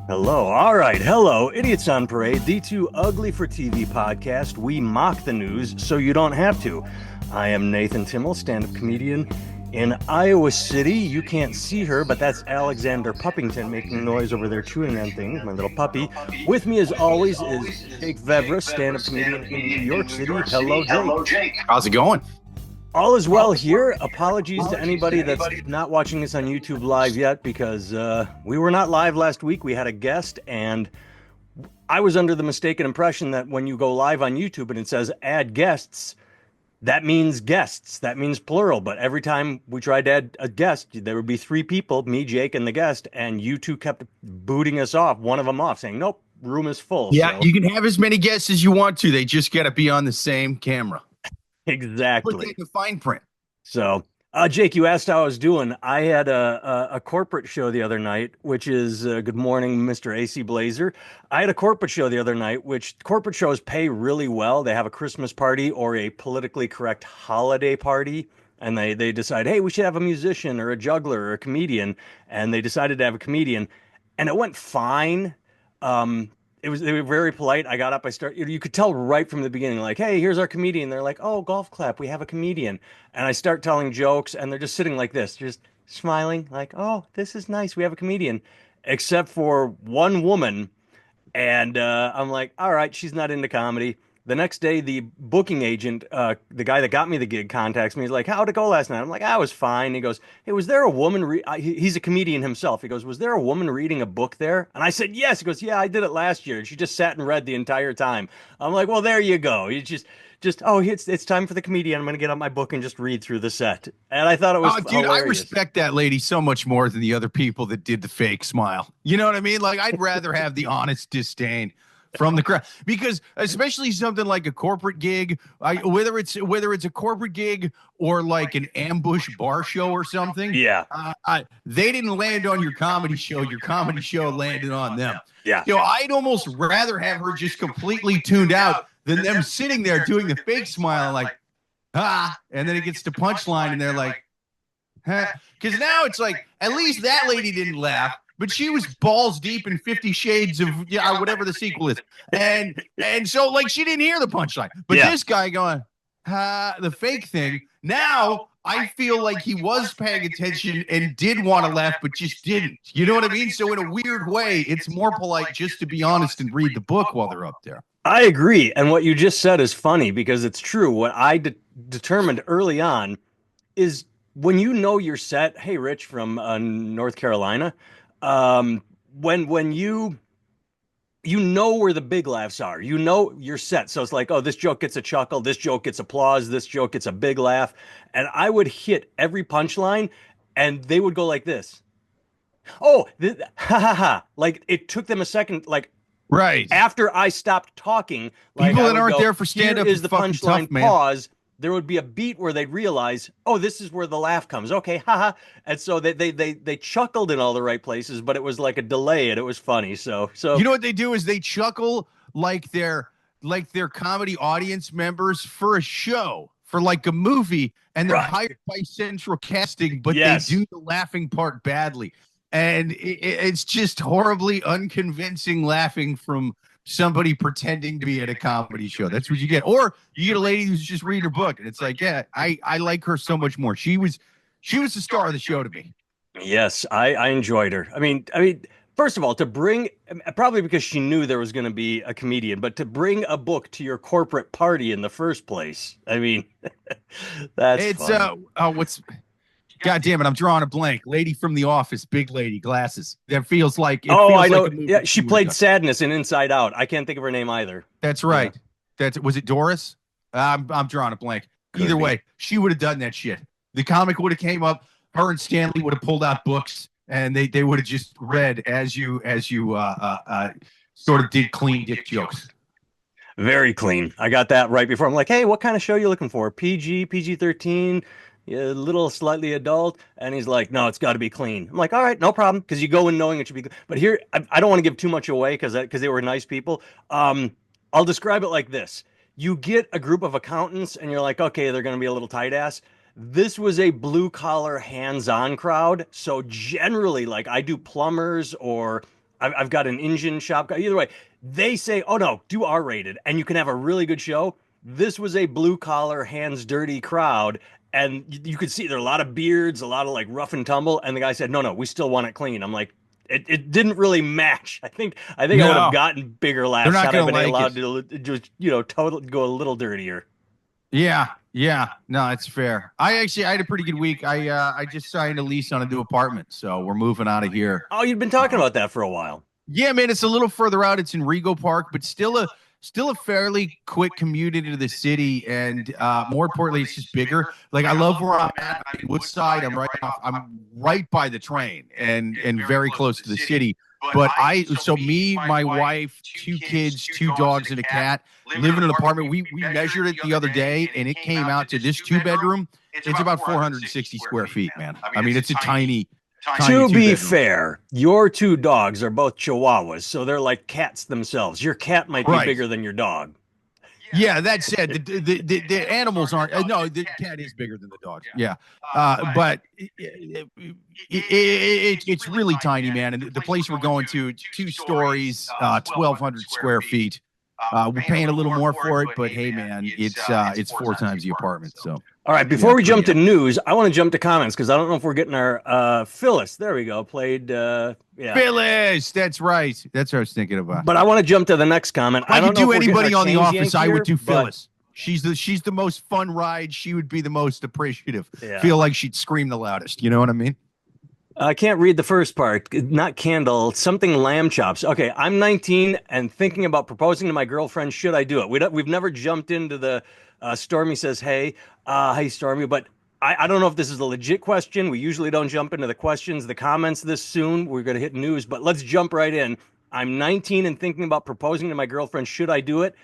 Hello. All right. Hello, Idiots on Parade, the too ugly for TV podcast. We mock the news so you don't have to. I am Nathan Timmel, stand-up comedian in Iowa City. You can't see her, but that's Alexander Puppington making noise over there chewing on things, my little puppy. With me, as always, is Jake Vevra, stand-up comedian in New York City. Hello, Jake. How's it going? All is well here. Apologies to anybody that's not watching us on YouTube live yet, because we were not live last week. We had a guest, and I was under the mistaken impression that when you go live on YouTube and it says add guests, that means guests. That means plural. But every time we tried to add a guest, there would be three people, me, Jake, and the guest, and you two kept booting us off, one of them off, saying, nope, room is full. Yeah, so. You can have as many guests as you want to. They just got to be on the same camera. Exactly. Look at the fine print. So, Jake, you asked how I was doing. I had a corporate show the other night, which is Good Morning, Mr. AC Blazer. I had a corporate show the other night, which corporate shows pay really well. They have a Christmas party or a politically correct holiday party, and they decide, hey, we should have a musician or a juggler or a comedian, and they decided to have a comedian, and it went fine. They were very polite. I got up, you could tell right from the beginning, like, hey, here's our comedian. They're like, oh, golf clap, we have a comedian. And I start telling jokes, and they're just sitting like this, just smiling, like, oh, this is nice, we have a comedian. Except for one woman, and I'm like, all right, she's not into comedy. The next day, the booking agent, the guy that got me the gig, contacts me. He's like, how'd it go last night? I'm like, I was fine. He goes, hey, was there a woman? He's a comedian himself. He goes, was there a woman reading a book there? And I said, yes. He goes, yeah, I did it last year. She just sat and read the entire time. I'm like, well, there you go. You just oh, it's time for the comedian. I'm going to get out my book and just read through the set. And I thought it was dude, hilarious. I respect that lady so much more than the other people that did the fake smile. You know what I mean? Like, I'd rather have the honest disdain from the crowd, because especially something like a corporate gig, whether it's a corporate gig or like an ambush bar show or something, they didn't land on your comedy show. Your comedy show landed on them. Yeah, I'd almost rather have her just completely tuned out than them sitting there doing the fake smile, like, and then it gets to punchline and they're like, because now it's like, at least that lady didn't laugh. But she was balls deep in 50 Shades of whatever the sequel is. And so, like, she didn't hear the punchline. But this guy going, the fake thing. Now, I feel like he was paying attention and did want to laugh, but just didn't. You know what I mean? So in a weird way, it's more polite just to be honest and read the book while they're up there. I agree. And what you just said is funny, because it's true. What I determined early on is when you know your set, hey, Rich from North Carolina, when you know where the big laughs are, you know your set. So it's like, oh, this joke gets a chuckle, this joke gets applause, this joke gets a big laugh. And I would hit every punchline and they would go like this. Oh, ha ha ha. Like, it took them a second, like, right after I stopped talking, like, people that aren't there for stand-up is the punchline, tough, man. pause. There would be a beat where they'd realize, oh, this is where the laugh comes. Okay, haha. And so they chuckled in all the right places, but it was like a delay, and it was funny. So you know what they do is they chuckle like they're comedy audience members for a show, for like a movie, and they're hired by central casting, but they do the laughing part badly. And it's just horribly unconvincing laughing from somebody pretending to be at a comedy show. That's what you get. Or you get a lady who's just reading her book, and it's like, yeah, I like her so much more. She was the star of the show to me. Yes, I enjoyed her. I mean, first of all, to bring, probably because she knew there was going to be a comedian, but to bring a book to your corporate party in the first place, I mean, that's funny. God damn it, I'm drawing a blank. Lady from The Office, big lady, glasses. That feels like. I know. Yeah, she played Sadness in Inside Out. I can't think of her name either. That's right. Was it Doris? I'm drawing a blank. Either way, she would have done that shit. The comic would have came up. Her and Stanley would have pulled out books, and they would have just read as you sort of did clean dick jokes. Very clean. I got that right before. I'm like, hey, what kind of show are you looking for? PG-13? A little slightly adult? And he's like, no, it's got to be clean. I'm like, all right, no problem, because you go in knowing it should be clean. But here, I don't want to give too much away because they were nice people. I'll describe it like this. You get a group of accountants and you're like, okay, they're going to be a little tight ass. This was a blue collar hands-on crowd. So generally, like, I do plumbers or I've got an Indian shop. Either way, they say, oh no, do R-rated, and you can have a really good show. This was a blue collar, hands dirty crowd, and you could see there are a lot of beards, a lot of like rough and tumble. And the guy said, no, no, we still want it clean. I'm like, it didn't really match. I think I would have No, gotten bigger they're laughs not had I gonna been like allowed it. to just total go a little dirtier. Yeah, yeah. No, it's fair. I had a pretty good week. I just signed a lease on a new apartment, so we're moving out of here. Oh, you'd been talking about that for a while. Yeah, man, it's a little further out. It's in Rego Park, but still a fairly quick commute into the city, and more importantly, it's just bigger. Like I love where I'm at. I'm in Woodside. I'm right by the train and very close to the city. But me, my wife, two kids, two dogs, and a cat live in an apartment. We measured it the other day, and it came out to this two bedroom. It's about 460 square feet, man. I mean, it's a tiny To two be bedroom. fair, your two dogs are both Chihuahuas, so they're like cats themselves. Your cat might be Right. bigger than your dog. Yeah, that said, the animals aren't. No, the cat is bigger than the dog. Yeah, but it's really tiny, man. And the place we're going to, it's 2 stories, 1,200 square feet. We're paying a little more for it, but hey, man, it's 4 times the apartment. So All right, yeah, before we pretty jump to happy. news, I want to jump to comments because I don't know if we're getting our Phyllis. There we go. Played yeah. Phyllis, that's right. That's what I was thinking about. But I want to jump to the next comment. If I I don't could know do if we're getting our anybody on The chains Office, yanked I would here, do but Phyllis. She's the most fun ride. She would be the most appreciative. yeah. Feel like she'd scream the loudest. You know what I mean? I can't read the first part. Not candle, something lamb chops. Okay, I'm 19 and thinking about proposing to my girlfriend. Should I do it? We've never jumped into the Stormy says, hey, Stormy, but I don't know if this is a legit question. We usually don't jump into the questions, the comments this soon. We're going to hit news, but let's jump right in. I'm 19 and thinking about proposing to my girlfriend. Should I do it?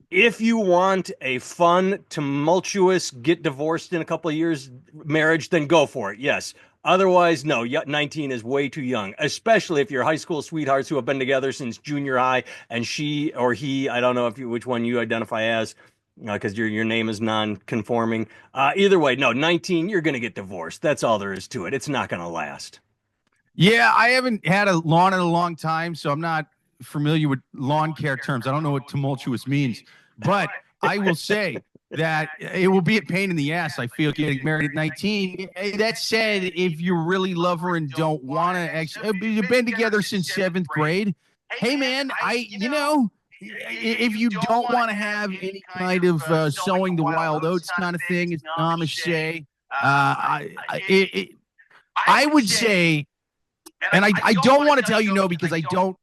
If you want a fun, tumultuous, get divorced in a couple of years marriage, then go for it. Yes. Otherwise, no. 19 is way too young, especially if you're high school sweethearts who have been together since junior high, and she or he, I don't know which one you identify as, because your name is non-conforming. Either way, no. 19, you're going to get divorced. That's all there is to it. It's not going to last. Yeah, I haven't had a lawn in a long time, so I'm not familiar with lawn care terms. I don't know what tumultuous means, but I will say that it will be a pain in the ass. I feel getting married at 19. That said, if you really love her and don't want to, you've been together since seventh grade. Hey, man, if you don't want to have any kind of sowing the wild oats kind of thing, as the Amish say, I would say, and I don't want to tell you no because I don't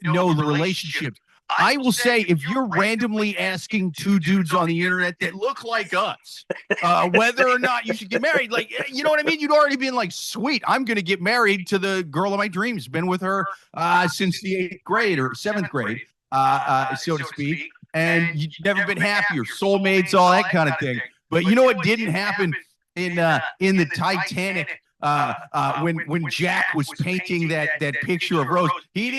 know the relationship. I will say, if you're randomly asking two dudes on the internet that look like us, whether or not you should get married, like, you know what I mean? You'd already been like, sweet, I'm going to get married to the girl of my dreams. Been with her since the 8th grade or 7th grade, so to speak. And you've never been happier, soulmates, all that kind of thing. But you know what didn't happen in the Titanic? When Jack was painting that picture of Rose, he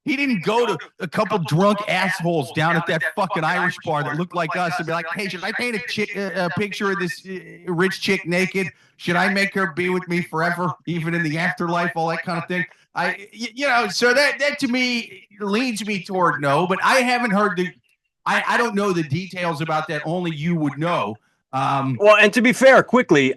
didn't go to a couple drunk assholes down at that fucking Irish bar that looked like us and be like, hey, should I paint a picture of this rich chick naked? Should I make her be with me forever, even in the afterlife, all that kind of thing? So that to me leads me toward no, but I haven't heard I don't know the details about that. Only you would know. Well, and to be fair, quickly,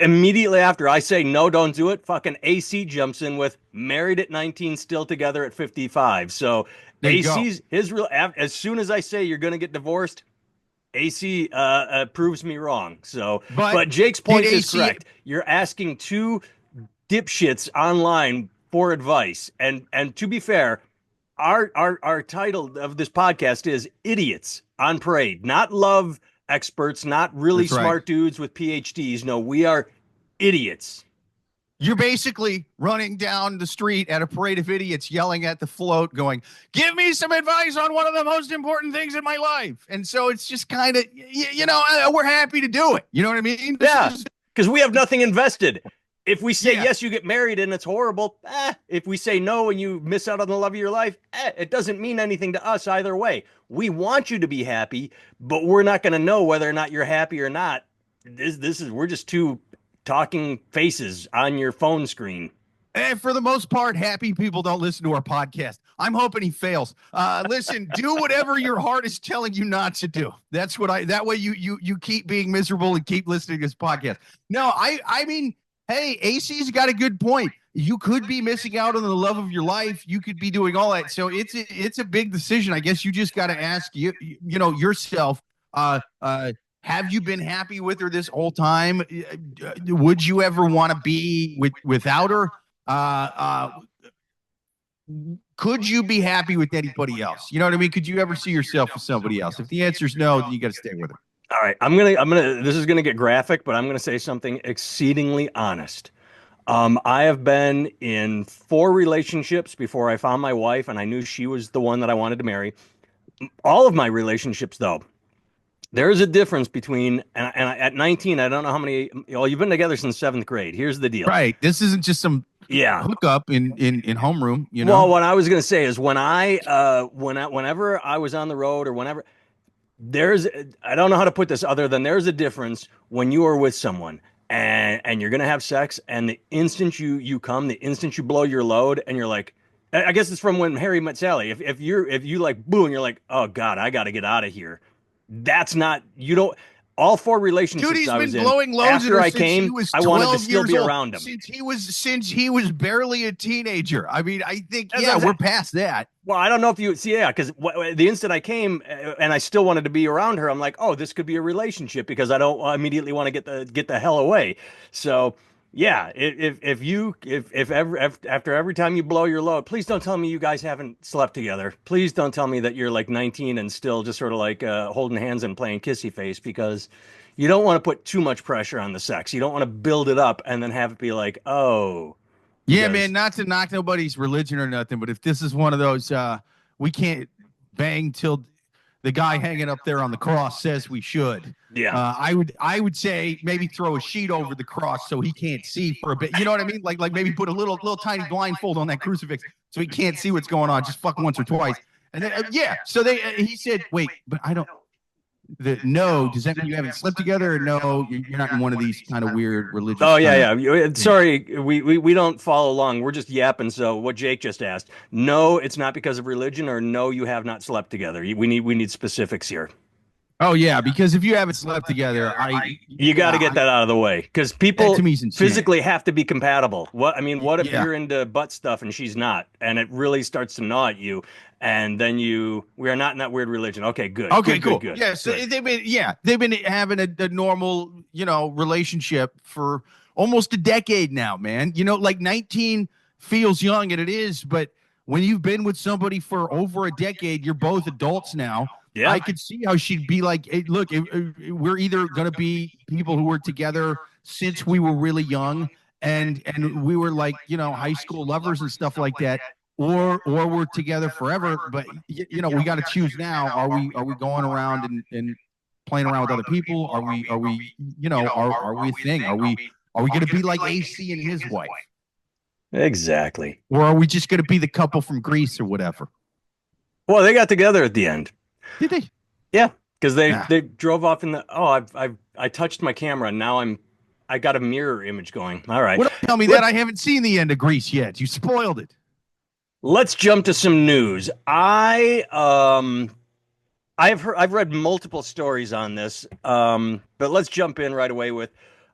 immediately after I say no, don't do it, fucking AC jumps in with married at 19, still together at 55. So AC's his real. As soon as I say you're going to get divorced, AC proves me wrong. So, but Jake's point is correct. You're asking two dipshits online for advice, and to be fair, our title of this podcast is "Idiots on Parade," not love experts, not really smart dudes with PhDs. No, we are idiots. You're basically running down the street at a parade of idiots yelling at the float going, give me some advice on one of the most important things in my life. And so it's just kind of, we're happy to do it. You know what I mean? Yeah, because we have nothing invested. If we say yes, you get married and it's horrible. If we say no and you miss out on the love of your life, it doesn't mean anything to us either way. We want you to be happy, but we're not going to know whether or not you're happy or not. We're just two talking faces on your phone screen. And for the most part, happy people don't listen to our podcast. I'm hoping he fails. Listen, do whatever your heart is telling you not to do. That's what that way you keep being miserable and keep listening to this podcast. No, I mean, hey, AC's got a good point. You could be missing out on the love of your life. You could be doing all that. So it's a big decision. I guess you just got to ask yourself, have you been happy with her this whole time? Would you ever want to be without her? Could you be happy with anybody else? You know what I mean? Could you ever see yourself with somebody else? If the answer is no, then you got to stay with her. All right, this is gonna get graphic, but I'm gonna say something exceedingly honest. I have been in 4 relationships before I found my wife, and I knew she was the one that I wanted to marry. All of my relationships, though, there is a difference between, at 19, I don't know how many, well, you've been together since 7th grade. Here's the deal. Right. This isn't just some Yeah. hookup in homeroom, you know? Well, what I was going to say is whenever I was on the road or whenever, I don't know how to put this other than there's a difference when you are with someone and you're going to have sex, and the instant you come, the instant you blow your load, and you're like, I guess it's from when Harry met Sally. If you like, boo, and you're like, oh God, I got to get out of here. That's not, you don't, all 4 relationships Dude, he's I was been in, blowing loads after I since came, he was I wanted to 12 still years be old. around him. Since he was barely a teenager. I mean, I think, That's yeah, what I'm we're saying. past that. Well, I don't know if you see, yeah, because the instant I came and I still wanted to be around her, I'm like, oh, this could be a relationship because I don't immediately want to get the hell away. So, yeah, if after every time you blow your load, please don't tell me you guys haven't slept together. Please don't tell me that you're like 19 and still just sort of like holding hands and playing kissy face, because you don't want to put too much pressure on the sex. You don't want to build it up and then have it be like, oh, Yeah, man, because not to knock nobody's religion or nothing, but if this is one of those, we can't bang till the guy hanging up there on the cross says we should. yeah. I would say maybe throw a sheet over the cross so he can't see for a bit. You know what I mean? Like maybe put a little tiny blindfold on that crucifix so he can't see what's going on. Just fuck once or twice. And then yeah, so he said, wait, but I don't. No, does that mean you haven't slept together? Or no, you're not in one of these kind of weird religious. Oh yeah, yeah. Sorry, we don't follow along. We're just yapping. So what Jake just asked, no, it's not because of religion, or no, you have not slept together. We need specifics here. Oh yeah, because if you haven't slept together, You got to get that out of the way, because people to me is insane. physically have to be compatible. What if Yeah. you're into butt stuff and she's not, and it really starts to gnaw at you, and then we are not in that weird religion. Okay, good. Okay, good, cool. Good, Yeah, so good. they've been having a normal, relationship for almost a decade now, man. Like 19 feels young, and it is, but when you've been with somebody for over a decade, you're both adults now. Yeah. I could see how she'd be like, hey, look, we're either going to be people who were together since we were really young and we were like, high school lovers and stuff like that, or we're together forever. But we got to choose now. Are we going around and playing around with other people? Are we are we a thing? Are we going to be like AC and his wife? Exactly. Or are we just going to be the couple from Greece or whatever? Well, they got together at the end. Did they? Yeah, because they drove off in the. Oh, I touched my camera, and now I got a mirror image going. All right. Well, don't tell me that. I haven't seen the end of Grease yet. You spoiled it. Let's jump to some news. I've read multiple stories on this, but let's jump in right away with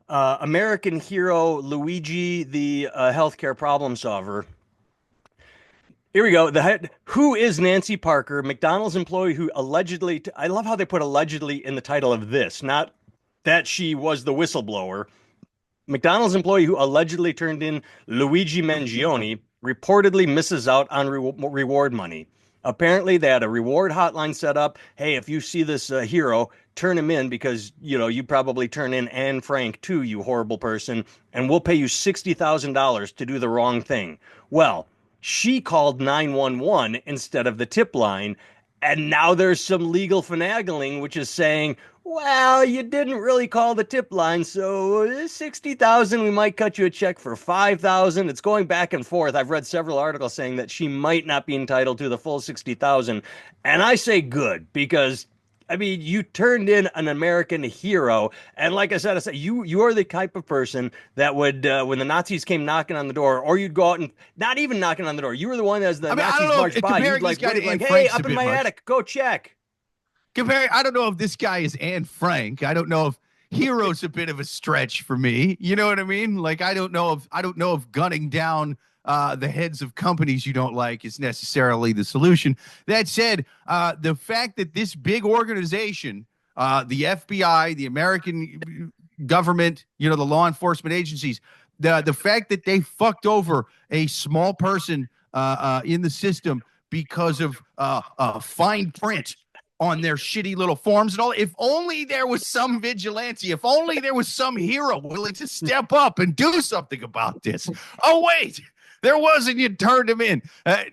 American hero Luigi, the healthcare problem solver. Here we go. Who is Nancy Parker, McDonald's employee who allegedly, I love how they put allegedly in the title of this, not that she was the whistleblower. McDonald's employee who allegedly turned in Luigi Mangione reportedly misses out on reward money. Apparently, they had a reward hotline set up. Hey, if you see this hero, turn him in, because you probably turn in Anne Frank too, you horrible person, and we'll pay you $60,000 to do the wrong thing. Well, she called 911 instead of the tip line, and now there's some legal finagling, which is saying, well, you didn't really call the tip line, so 60,000, we might cut you a check for 5,000. It's going back and forth. I've read several articles saying that she might not be entitled to the full 60,000, and I say good, because I mean, you turned in an American hero, and like I said, you are the type of person that would, when the Nazis came knocking on the door, or you'd go out and not even knocking on the door. You were the one as the I mean, I don't Nazis know marched if by. You'd comparing this like guy wave to Anne like, "Hey, Frank's a up in bit my much. attic, go check." I don't know if this guy is Anne Frank. I don't know if hero's a bit of a stretch for me. You know what I mean? Like I don't know if gunning down the heads of companies you don't like is necessarily the solution. That said, the fact that this big organization, the FBI, the American government, the law enforcement agencies, the fact that they fucked over a small person in the system because of fine print on their shitty little forms and all. If only there was some vigilante, if only there was some hero willing to step up and do something about this. Oh, wait, there wasn't. You turned him in.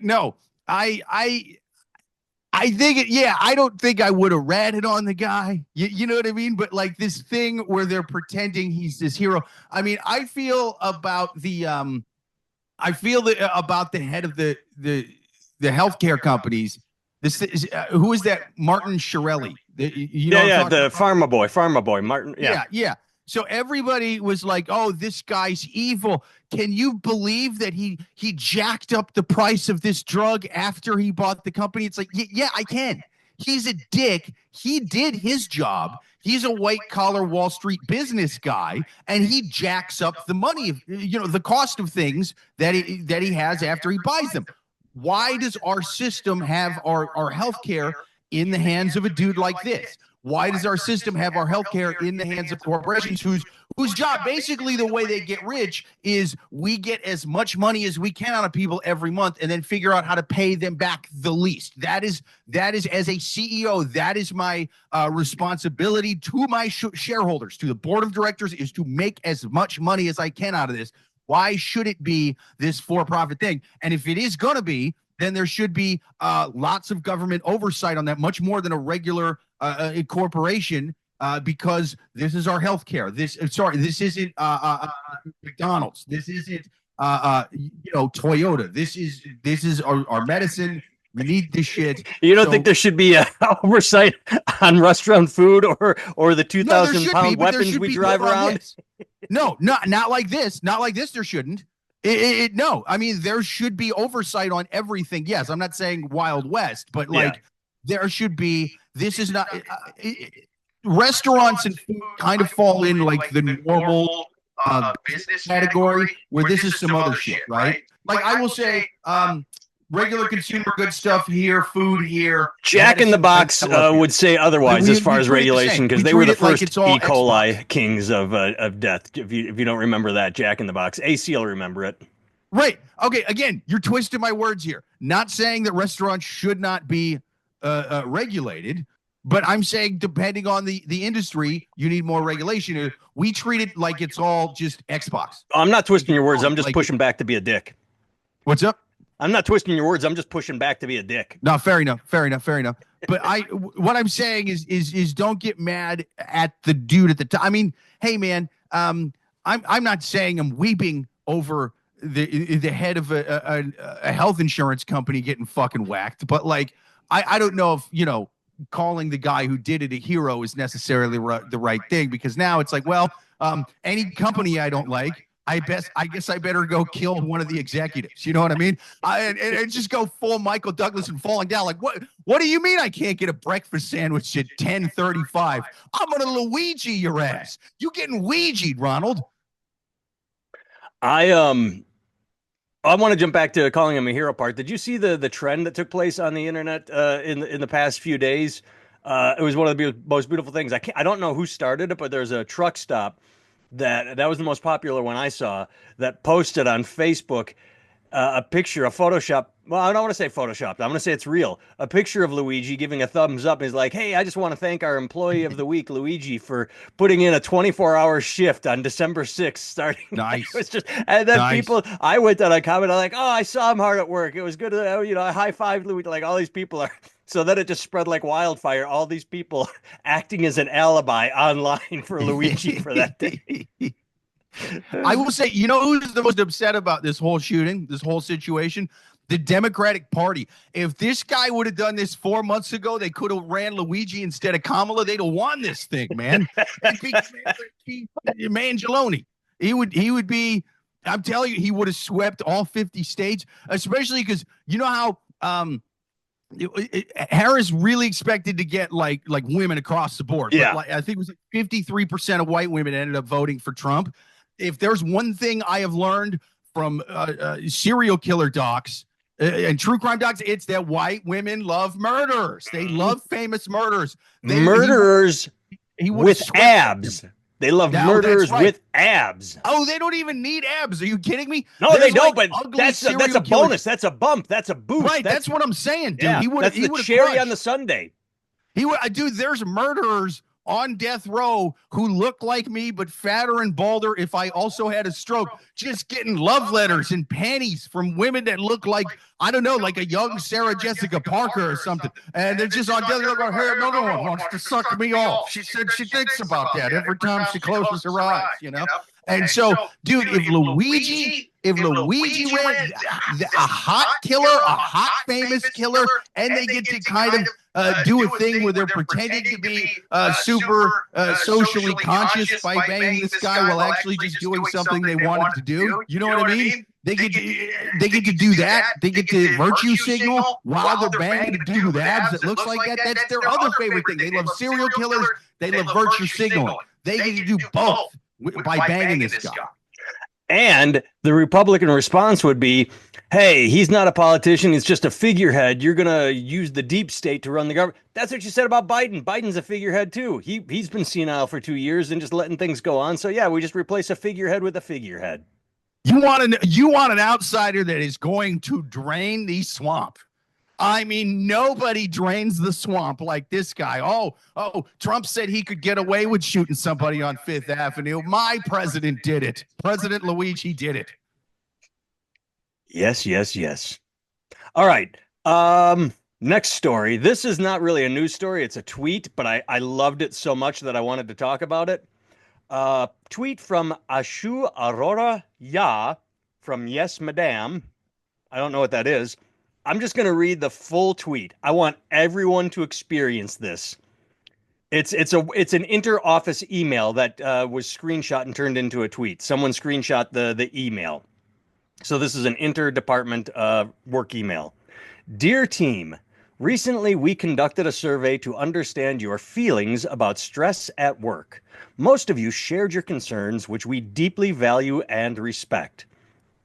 No, I think I don't think I would have ratted on the guy. You know what I mean? But like this thing where they're pretending he's this hero. I mean, I feel about the about the head of the healthcare companies. This is who is that? Martin Shkreli. The pharma boy, Martin. Yeah. So everybody was like, "Oh, this guy's evil." Can you believe that he jacked up the price of this drug after he bought the company? It's like, yeah, I can. He's a dick. He did his job. He's a white collar Wall Street business guy, and he jacks up the money, the cost of things that he has after he buys them. Why does our system have our healthcare in the hands of a dude like this? Why does our system have our healthcare in the hands of corporations whose job, basically the way they get rich, is we get as much money as we can out of people every month and then figure out how to pay them back the least. That is as a CEO, that is my responsibility to my shareholders, to the board of directors, is to make as much money as I can out of this. Why should it be this for-profit thing? And if it is going to be, then there should be lots of government oversight on that, much more than a regular corporation, because this is our healthcare. This isn't McDonald's. This isn't Toyota. This is our medicine. We need this shit. You don't think there should be a oversight on restaurant food or the 2,000-pound weapons we drive around? No, not like this. Not like this. There shouldn't. No, I mean, there should be oversight on everything. Yes, I'm not saying Wild West, but there should be. This is not restaurants and food kind of fall in like the normal business category, where this is some other shit, right? Like I will say, regular consumer good stuff here, food here. Jack in the Box would say otherwise as far as regulation, because they were the first E. coli kings of death. If you don't remember that, Jack in the Box, AC will remember it. Right. Okay. Again, you're twisting my words here. Not saying that restaurants should not be regulated, but I'm saying depending on the industry, you need more regulation. We treat it like it's all just Xbox. I'm not twisting your words. I'm just pushing back to be a dick. What's up? I'm not twisting your words. I'm just pushing back to be a dick. No, fair enough. But what I'm saying is don't get mad at the dude at the top. I mean, hey man, I'm not saying I'm weeping over the head of a health insurance company getting fucking whacked, but like I don't know if calling the guy who did it a hero is necessarily the right thing, because now it's like, well, any company I don't like, I guess I better go kill one of the executives. You know what I mean? And just go full Michael Douglas and falling down. Like, what do you mean I can't get a breakfast sandwich at 10:35? I'm gonna Luigi your ass. You getting Ouija'd, Ronald? I want to jump back to calling him a hero part. Did you see the trend that took place on the internet in the past few days? It was one of the most beautiful things. I don't know who started it, but there's a truck stop that was the most popular one I saw, that posted on Facebook a picture, a Photoshop. Well, I don't want to say Photoshopped. I'm going to say it's real. A picture of Luigi giving a thumbs up. He's like, "Hey, I just want to thank our employee of the week, Luigi, for putting in a 24-hour shift on December 6th, starting." Nice. It was just, and then people, I went down, I commented, like, "Oh, I saw him hard at work. It was good. I high-fived Luigi." Like, all these people are. So then it just spread like wildfire. All these people acting as an alibi online for Luigi for that day. I will say, who's the most upset about this whole shooting, this whole situation? The Democratic Party. If this guy would have done this 4 months ago, they could have ran Luigi instead of Kamala. They'd have won this thing, man. Mangione. He would be. I'm telling you, he would have swept all 50 states, especially because you know how Harris really expected to get like women across the board. Yeah. But I think it was like 53% of white women ended up voting for Trump. If there's one thing I have learned from serial killer docs and true crime docs, it's that white women love murderers. They love famous murderers. Murderers with abs. They love murderers with abs. Oh, they don't even need abs. Are you kidding me? No, they don't. But that's a bonus. That's a bump. That's a boost. Right. That's what I'm saying, dude. Yeah, that's the cherry on the sundae. Dude, there's murderers on death row who look like me but fatter and balder if I also had a stroke, just getting love letters and panties from women that look like, I don't know, like a young Sarah Jessica Parker or something. And they're just on death row going, hey, another one wants to suck me off. She said she thinks about that every time she closes her eyes, you know? And so, dude, if Luigi went a hot killer, a hot famous killer, and they get to kind of do a thing where they're pretending to be super socially conscious by banging this guy while actually just doing something they wanted to do. You know what I mean? They get to do that. They get to virtue signal while they're banging a dude with abs that looks like that. That's their other favorite thing. They love serial killers. They love virtue signaling. They get to do both by banging this guy. And the Republican response would be, hey, he's not a politician. He's just a figurehead. You're going to use the deep state to run the government. That's what you said about Biden. Biden's a figurehead, too. He's been senile for 2 years and just letting things go on. So, yeah, we just replace a figurehead with a figurehead. You want an outsider that is going to drain the swamp. I mean, nobody drains the swamp like this guy. Oh, Trump said he could get away with shooting somebody on Fifth Avenue. My president did it. President Luigi did it. Yes. All right. Next story. This is not really a news story. It's a tweet, but I loved it so much that I wanted to talk about it. Tweet from Ashu Arora Ya from YesMadam. I don't know what that is. I'm just going to read the full tweet. I want everyone to experience this. It's an inter-office email that was screenshot and turned into a tweet. Someone screenshot the email. So this is an inter-department work email. Dear team, recently we conducted a survey to understand your feelings about stress at work. Most of you shared your concerns, which we deeply value and respect.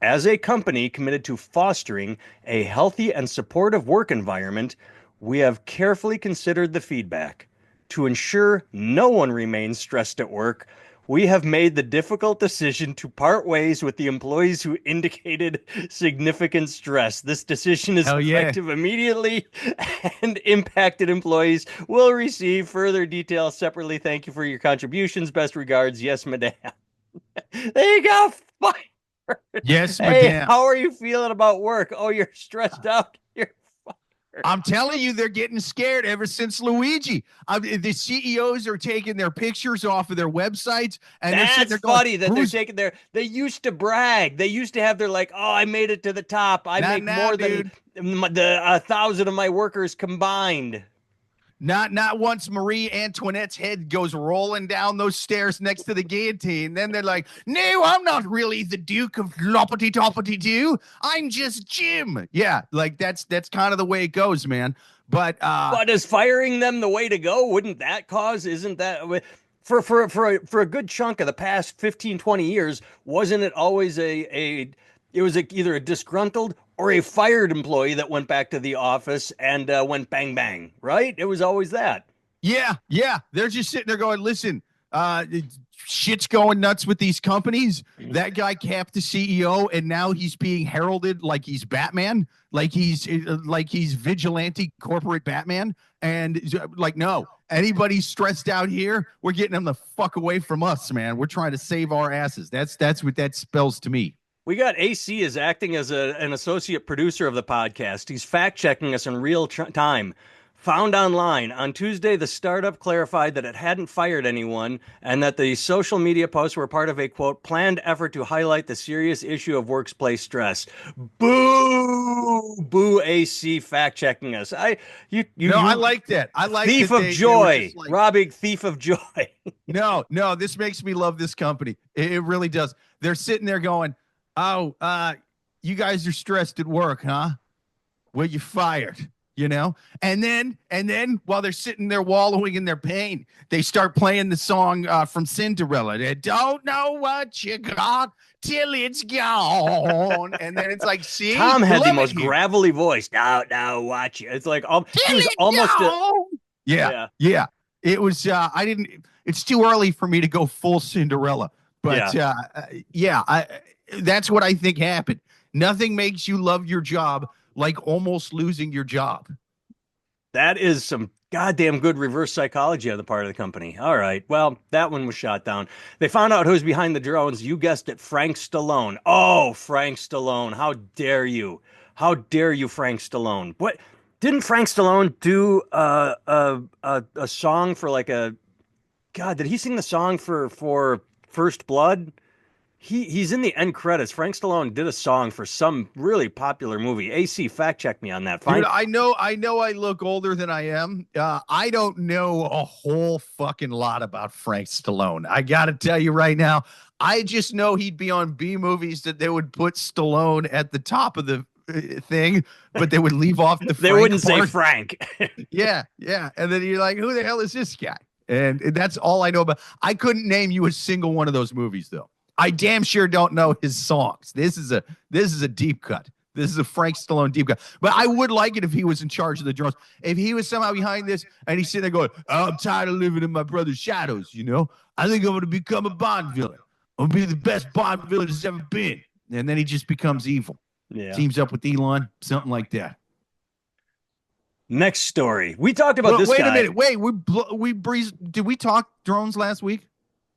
As a company committed to fostering a healthy and supportive work environment, we have carefully considered the feedback. To ensure no one remains stressed at work, we have made the difficult decision to part ways with the employees who indicated significant stress. This decision is effective immediately, and impacted employees will receive further details separately. Thank you for your contributions. Best regards, YesMadam. There you go. Bye. Yes, hey, madam. How are you feeling about work? Oh, you're stressed out. You're fired. I'm telling you, they're getting scared ever since Luigi. The CEOs are taking their pictures off of their websites, and that's funny that they're taking their. They used to brag. They used to have their like, oh, I made it to the top. I make more than the 1,000 of my workers combined. Not once Marie Antoinette's head goes rolling down those stairs next to the guillotine. Then they're like, no, I'm not really the Duke of Loppity-Toppity-Doo. I'm just Jim. Yeah, like that's kind of the way it goes, man. But is firing them the way to go? Wouldn't that cause, isn't that for a good chunk of the past 15, 20 years, wasn't it always it was either a disgruntled or a fired employee that went back to the office and went bang, bang, right? It was always that. Yeah. They're just sitting there going, listen, shit's going nuts with these companies. That guy capped the CEO, and now he's being heralded like he's Batman, like he's vigilante corporate Batman. And like, no, anybody stressed out here, we're getting them the fuck away from us, man. We're trying to save our asses. That's what that spells to me. We got AC is acting as an associate producer of the podcast. He's fact-checking us in real time. Found online. On Tuesday, the startup clarified that it hadn't fired anyone and that the social media posts were part of a quote planned effort to highlight the serious issue of workplace stress. Boo! Boo AC fact checking us. No, I You like that. I like thief that of they were joy. just like, Robbing thief of joy. no, this makes me love this company. It really does. They're sitting there going, "Oh, you guys are stressed at work, huh? Well, you fired." And then while they're sitting there wallowing in their pain, they start playing the song from Cinderella. They don't know what you got till it's gone. And then it's like, see, Tom you had the love it most here. gravelly voice. Now watch it. It's like he Till was it's almost a gone. Yeah, yeah. yeah. It was. I didn't. It's too early for me to go full Cinderella, but Yeah. yeah. That's what I think happened. Nothing makes you love your job like almost losing your job. That is some goddamn good reverse psychology on the part of the company. All right. Well, that one was shot down. They found out who's behind the drones. You guessed it, Frank Stallone. Oh, Frank Stallone. How dare you? How dare you, Frank Stallone? What didn't Frank Stallone do a song for like a God, did he sing the song for First Blood? He's in the end credits. Frank Stallone did a song for some really popular movie. AC, fact check me on that. Dude, Fine. I know I look older than I am. I don't know a whole fucking lot about Frank Stallone. I got to tell you right now, I just know he'd be on B movies that they would put Stallone at the top of the thing, but they would leave off the They Frank wouldn't say part. Frank. Yeah, yeah. And then you're like, who the hell is this guy? And that's all I know about. I couldn't name you a single one of those movies, though. I damn sure don't know his songs. This is a deep cut. This is a Frank Stallone deep cut. But I would like it if he was in charge of the drones. If he was somehow behind this and he's sitting there going, oh, I'm tired of living in my brother's shadows, I think I'm going to become a Bond villain. I'm going to be the best Bond villain there's ever been. And then he just becomes evil. Yeah. Teams up with Elon, something like that. Next story. We talked about this wait guy. a minute. Wait, we breezed. Did we talk drones last week?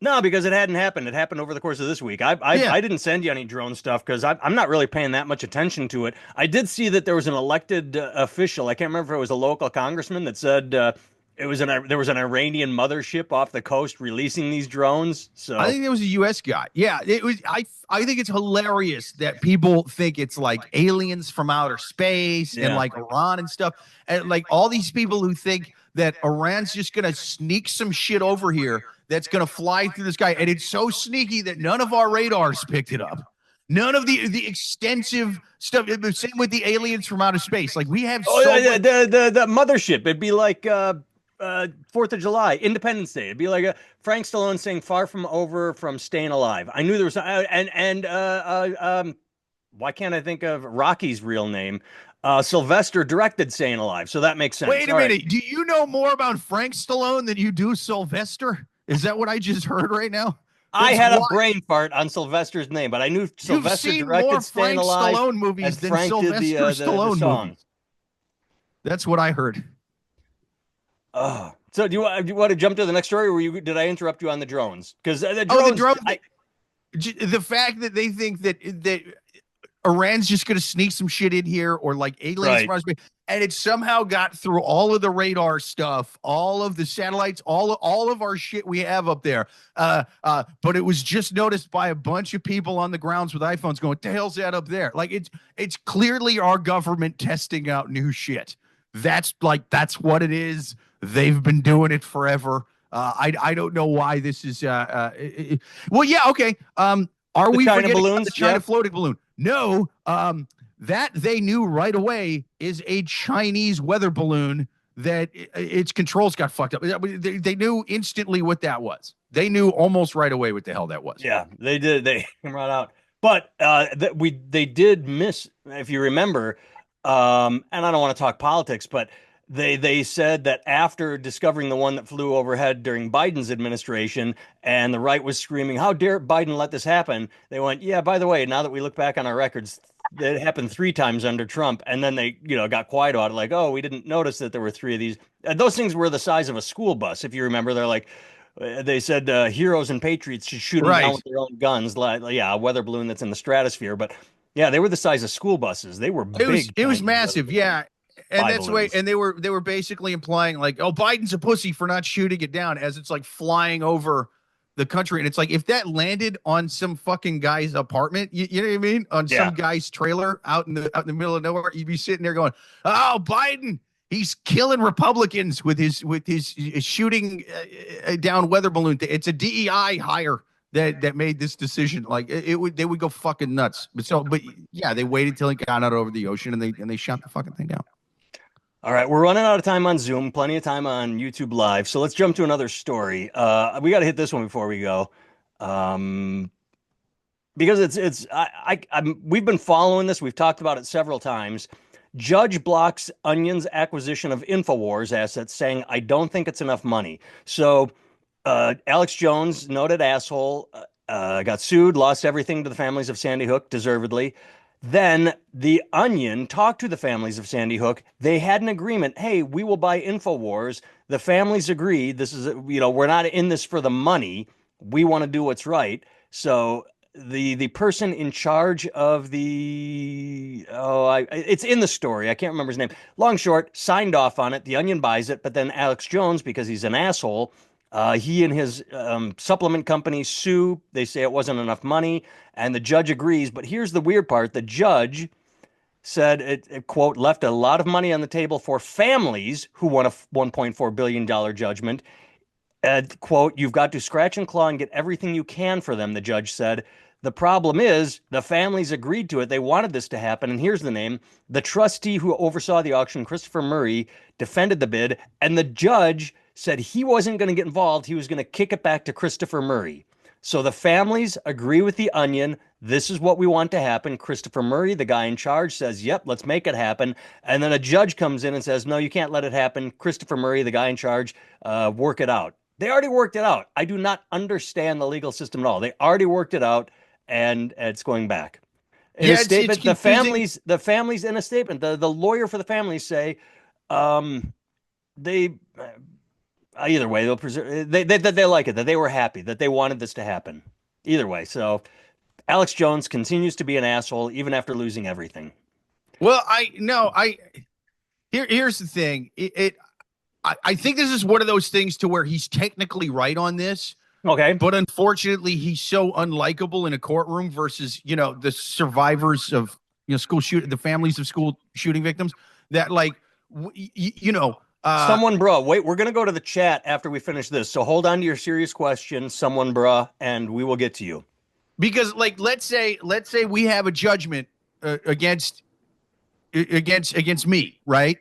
No, because it hadn't happened. It happened over the course of this week. Yeah. I didn't send you any drone stuff because I'm not really paying that much attention to it. I did see that there was an elected official. I can't remember if it was a local congressman that said there was an Iranian mothership off the coast releasing these drones. So I think there was a U.S. guy. Yeah, it was. I think it's hilarious that people think it's like aliens from outer space and Yeah. like Iran and stuff, and like all these people who think that Iran's just gonna sneak some shit over here that's gonna fly through the sky, and it's so sneaky that none of our radars picked it up. None of the extensive stuff. Same with the aliens from outer space. Like we have oh so yeah, much. the mothership. It'd be like 4th of July, Independence Day. It'd be like a Frank Stallone saying "Far from over" from Staying Alive. I knew there was why can't I think of Rocky's real name? Sylvester directed Staying Alive, so that makes sense. Wait a All right. minute. Do you know more about Frank Stallone than you do Sylvester? Is that what I just heard right now? I That's had a why- brain fart on Sylvester's name, but I knew You've Sylvester seen directed more Staying Frank Alive, Stallone movies and than Frank Sylvester did the Stallone songs. movies. That's what I heard. Oh, so do you want to jump to the next story, or did I interrupt you on the drones? Because the Oh, the drones, drone. The fact that they think that Iran's just going to sneak some shit in here, or like aliens Right. from outer space, and it somehow got through all of the radar stuff, all of the satellites, all of our shit we have up there. But it was just noticed by a bunch of people on the grounds with iPhones going, "What the hell's that up there?" Like it's clearly our government testing out new shit. That's what it is. They've been doing it forever. I don't know why this is. Well, yeah, okay. Are The we China forgetting about balloons? the China Yeah. floating balloon? No. That they knew right away is a Chinese weather balloon that its controls got fucked up. They knew instantly what that was. They knew almost right away what the hell that was. Yeah, they did. They came right out. But they did miss, if you remember, and I don't want to talk politics, but they said that after discovering the one that flew overhead during Biden's administration, and the right was screaming, "How dare Biden let this happen?" They went, "Yeah, by the way, now that we look back on our records, it happened 3 times under Trump." And then they, got quiet about it, like, "Oh, we didn't notice that there were 3 of these." Those things were the size of a school bus, if you remember. They're like, they said heroes and patriots should shoot them down Right. with their own guns. Like, yeah, a weather balloon that's in the stratosphere. But yeah, they were the size of school buses. They were It was big. massive. Yeah. and that's the way, and they were basically implying like, oh, Biden's a pussy for not shooting it down as it's like flying over the country. And it's like, if that landed on some fucking guy's apartment, you know what I mean? On some guy's trailer out in the middle of nowhere, you'd be sitting there going, oh, Biden, he's killing Republicans with his shooting down weather balloon. It's a DEI hire that made this decision. Like they would go fucking nuts. But yeah, they waited till it got out over the ocean and they shot the fucking thing down. All right, we're running out of time on Zoom, plenty of time on YouTube Live. So let's jump to another story. We got to hit this one before we go, because we've been following this. We've talked about it several times. Judge blocks Onion's acquisition of InfoWars assets, saying, "I don't think it's enough money." So Alex Jones, noted asshole, got sued, lost everything to the families of Sandy Hook, deservedly. Then the Onion talked to the families of Sandy Hook. They had an agreement. Hey, we will buy InfoWars. The families agreed. This is, we're not in this for the money. We want to do what's right. So the person in charge of it's in the story. I can't remember his name. Long short, signed off on it. The Onion buys it. But then Alex Jones, because he's an asshole, he and his supplement company sue. They say it wasn't enough money, and the judge agrees. But here's the weird part. The judge said it quote, left a lot of money on the table for families who won a $1.4 billion judgment. Quote, you've got to scratch and claw and get everything you can for them, the judge said. The problem is the families agreed to it. They wanted this to happen. And here's the name. The trustee who oversaw the auction, Christopher Murray, defended the bid, and the judge said he wasn't going to get involved. He was going to kick it back to Christopher Murray. So the families agree with the Onion. This is what we want to happen. Christopher Murray, the guy in charge, says, yep, let's make it happen. And then a judge comes in and says, no, you can't let it happen. Christopher Murray, the guy in charge, work it out. They already worked it out. I do not understand the legal system at all. They already worked it out, and it's going back. In a statement, the families in a statement, the lawyer for the families say, they either way, they'll preserve. They like it, that they were happy, that they wanted this to happen. Either way, so Alex Jones continues to be an asshole even after losing everything. Well, here's the thing. I think this is one of those things to where he's technically right on this. Okay, but unfortunately, he's so unlikable in a courtroom versus the survivors of the families of school shooting victims that someone bruh, wait, we're going to go to the chat after we finish this. So hold on to your serious question, someone bruh, and we will get to you. Because let's say we have a judgment against me, right?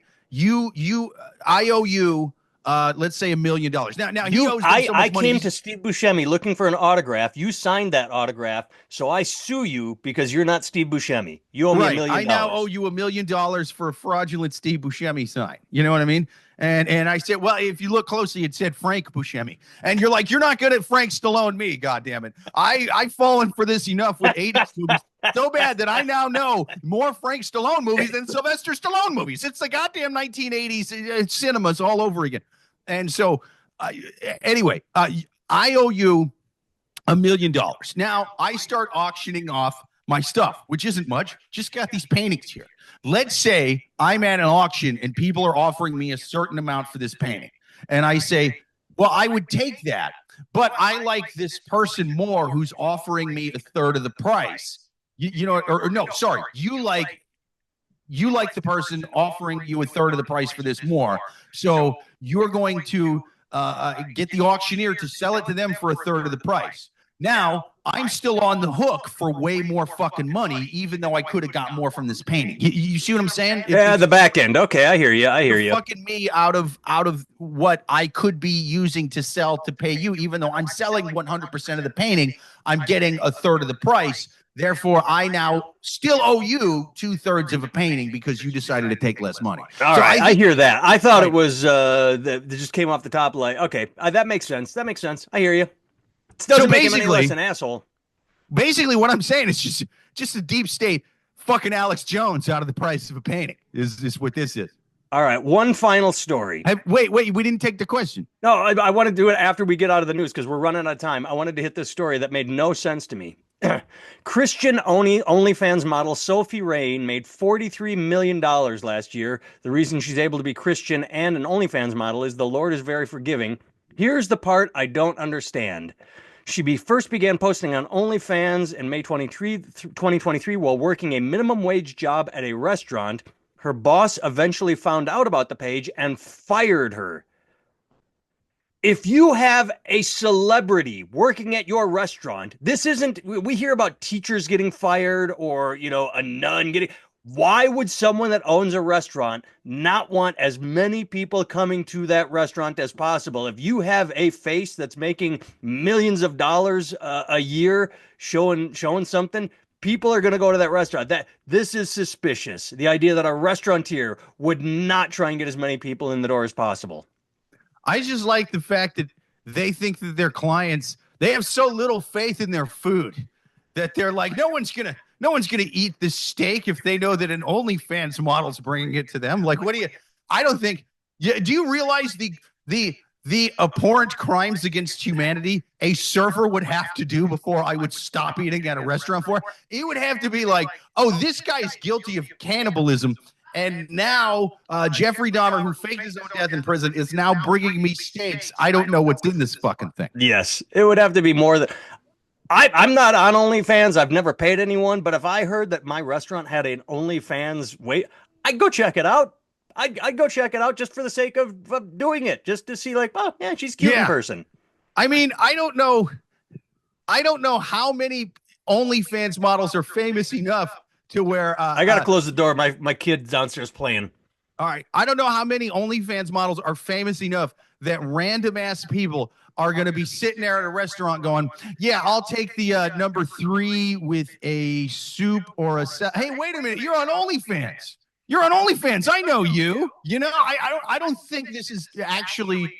I owe you, let's say $1 million. Now he owes them so much money. I came to Steve Buscemi looking for an autograph. You signed that autograph, so I sue you because you're not Steve Buscemi. You owe me $1 million. I now owe you $1 million for a fraudulent Steve Buscemi sign. You know what I mean? And I said, well, if you look closely, it said Frank Buscemi. And you're like, you're not good at Frank Stallone me, goddammit. I've fallen for this enough with 80s movies. So bad that I now know more Frank Stallone movies than Sylvester Stallone movies. It's the goddamn 1980s cinemas all over again. And so, anyway, I owe you $1 million. Now, I start auctioning off my stuff, which isn't much. Just got these paintings here. Let's say I'm at an auction and people are offering me a certain amount for this painting. And I say, well, I would take that, but I like this person more who's offering me a third of the price. You like the person offering you a third of the price for this more. So you're going to get the auctioneer to sell it to them for a third of the price. Now, I'm still on the hook for way more fucking money, even though I could have got more from this painting. You see what I'm saying? Yeah, the back end. Okay, I hear you. Fucking me out of what I could be using to sell to pay you, even though I'm selling 100% of the painting, I'm getting a third of the price. Therefore, I now still owe you 2/3 of a painting because you decided to take less money. All right, I hear that. I thought it was that just came off the top. Like, okay, that makes sense. I hear you. Doesn't make him any less an asshole. Basically, what I'm saying is just a deep state fucking Alex Jones out of the price of a painting is what this is. All right, one final story. Wait, we didn't take the question. No, I want to do it after we get out of the news because we're running out of time. I wanted to hit this story that made no sense to me. Christian OnlyFans model Sophie Rain made $43 million last year. The reason she's able to be Christian and an OnlyFans model is the Lord is very forgiving. Here's the part I don't understand. First began posting on OnlyFans in May 2023 while working a minimum wage job at a restaurant. Her boss eventually found out about the page and fired her. If you have a celebrity working at your restaurant, this isn't, we hear about teachers getting fired or, a nun getting, why would someone that owns a restaurant not want as many people coming to that restaurant as possible? If you have a face that's making millions of dollars a year showing something, people are going to go to that restaurant. This is suspicious. The idea that a restaurateur would not try and get as many people in the door as possible. I just like the fact that they think that their clients, they have so little faith in their food that they're like, no one's gonna eat this steak if they know that an OnlyFans model's bringing it to them. Like, I don't think. Yeah, do you realize the abhorrent crimes against humanity a server would have to do before I would stop eating at a restaurant for? It would have to be like, oh, this guy's guilty of cannibalism. And now Jeffrey Dahmer, who faked his own death in prison, is now bringing me steaks. I don't know what's in this fucking thing. Yes, it would have to be more than. I'm not on OnlyFans. I've never paid anyone. But if I heard that my restaurant had an OnlyFans I'd go check it out. I'd go check it out just for the sake of doing it, just to see, like, oh, yeah, she's cute in person. I mean, I don't know how many OnlyFans models are famous enough to where I gotta close the door. My kid's downstairs playing. All right. I don't know how many OnlyFans models are famous enough that random ass people are going to be sitting there at a restaurant going, yeah, I'll take the number 3 with a soup or a hey, wait a minute, you're on OnlyFans. You're on OnlyFans. I know you. I don't think this is actually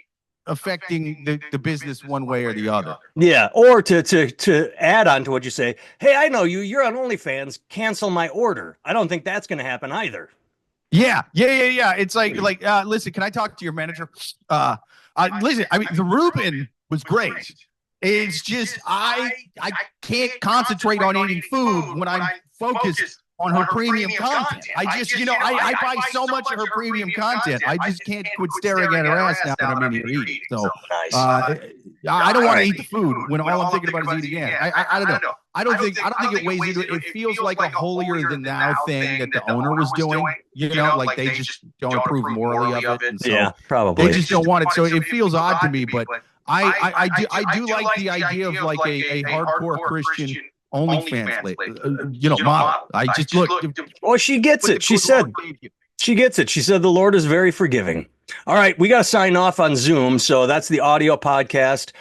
affecting the business one way or the other. Yeah, or to add on to what you say, hey, I know you, you're on OnlyFans, cancel my order. I don't think that's going to happen either. Yeah. It's like listen, can I talk to your manager? Listen, I mean, the Reuben was great. It's just I can't concentrate on eating food when I'm focused on her premium content. I just, I buy so much of her premium content. I just can't quit staring at her ass now that I'm in here eating. So I don't want to eat the food when all I'm thinking about is eating again. I don't know. I don't think it weighs into it. It feels like a holier than thou thing that the owner was doing. Like they just don't approve morally of it. And so yeah, probably they just don't want it. So it feels odd to me, but I do like the idea of like a hardcore Christian OnlyFans, model. I just look. Well, she gets it. She said the Lord is very forgiving. All right, we got to sign off on Zoom. So that's the audio podcast.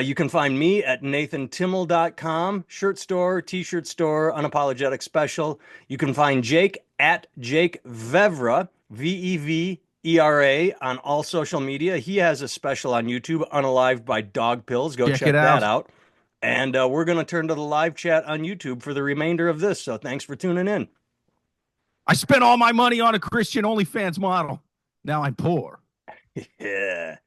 You can find me at nathantimmel.com, shirt store, t-shirt store, unapologetic special. You can find Jake at Jake Vevra, Vevera, on all social media. He has a special on YouTube, Unalived by Dog Pills. Go check that out. And we're going to turn to the live chat on YouTube for the remainder of this. So thanks for tuning in. I spent all my money on a Christian OnlyFans model. Now I'm poor. Yeah.